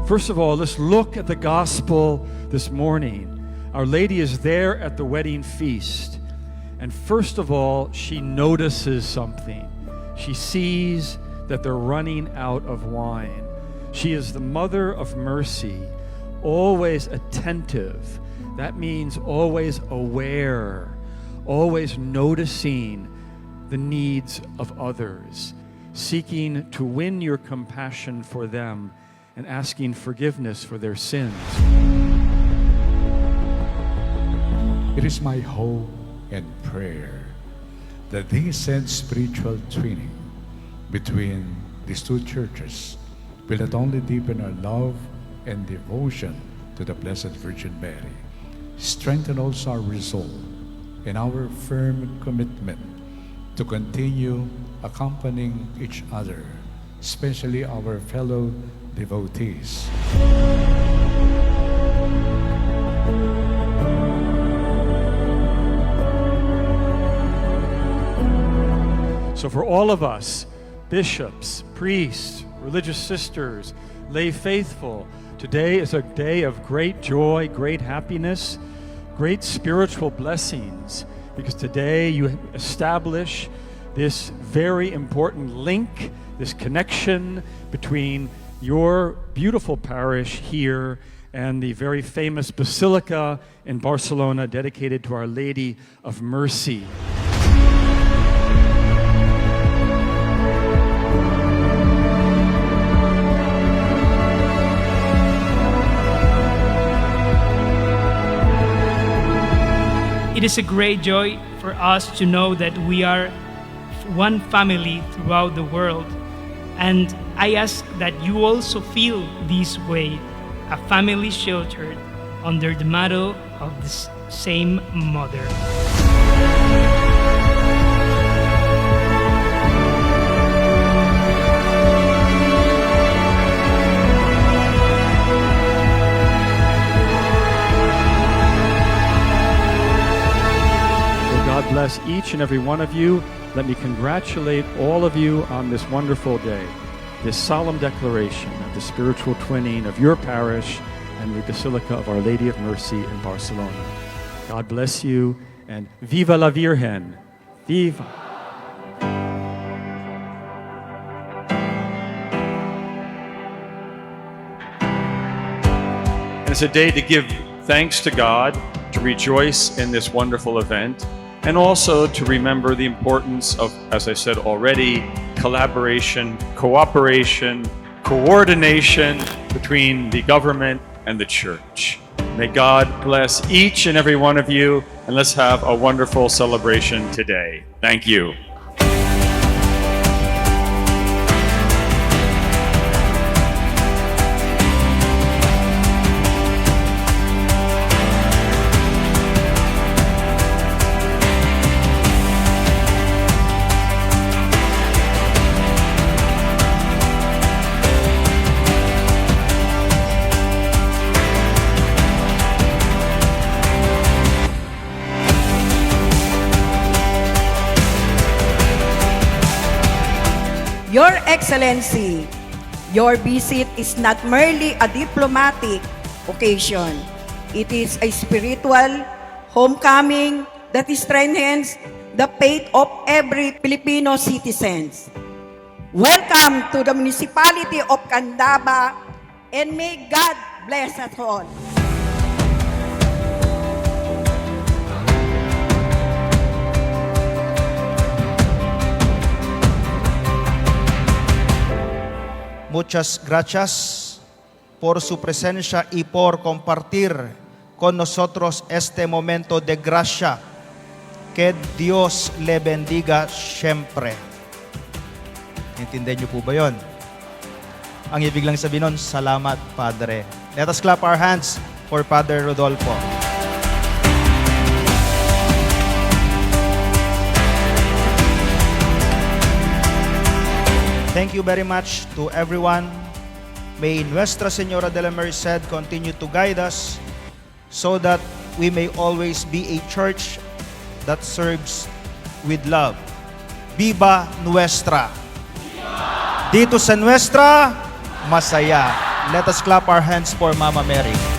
First of all, let's look at the gospel this morning. Our Lady is there at the wedding feast. And first of all, she notices something. She sees that they're running out of wine. She is the mother of mercy, always attentive. That means always aware, always noticing the needs of others, seeking to win your compassion for them and asking forgiveness for their sins. It is my hope and prayer that this said spiritual twinning between these two churches will not only deepen our love and devotion to the Blessed Virgin Mary, strengthen also our resolve and our firm commitment to continue accompanying each other, especially our fellow devotees. So for all of us, bishops, priests, religious sisters, lay faithful, today is a day of great joy, great happiness, great spiritual blessings, because today you establish this very important link, this connection between your beautiful parish here and the very famous Basilica in Barcelona dedicated to Our Lady of Mercè. It is a great joy for us to know that we are one family throughout the world. And I ask that you also feel this way, a family sheltered under the motto of the same mother. God bless each and every one of you. Let me congratulate all of you on this wonderful day, this solemn declaration of the spiritual twinning of your parish and the Basilica of Our Lady of Mercè in Barcelona. God bless you, and Viva la Virgen! Viva! And it's a day to give thanks to God, to rejoice in this wonderful event, and also to remember the importance of, as I said already, collaboration, cooperation, coordination between the government and the church. May God bless each and every one of you, and let's have a wonderful celebration today. Thank you. Your Excellency, your visit is not merely a diplomatic occasion. It is a spiritual homecoming that strengthens the faith of every Filipino citizen. Welcome to the municipality of Candaba, and may God bless us all. Muchas gracias por su presencia y por compartir con nosotros este momento de gracia. Que Dios le bendiga siempre. Intindihan niyo po ba yun? Ang ibig lang sabihin nun, salamat, Padre. Let us clap our hands for Father Rodolfo. Thank you very much to everyone. May Nuestra Señora de la Merced continue to guide us so that we may always be a church that serves with love. Viva Nuestra! Dito sa Nuestra, masaya. Let us clap our hands for Mama Mary.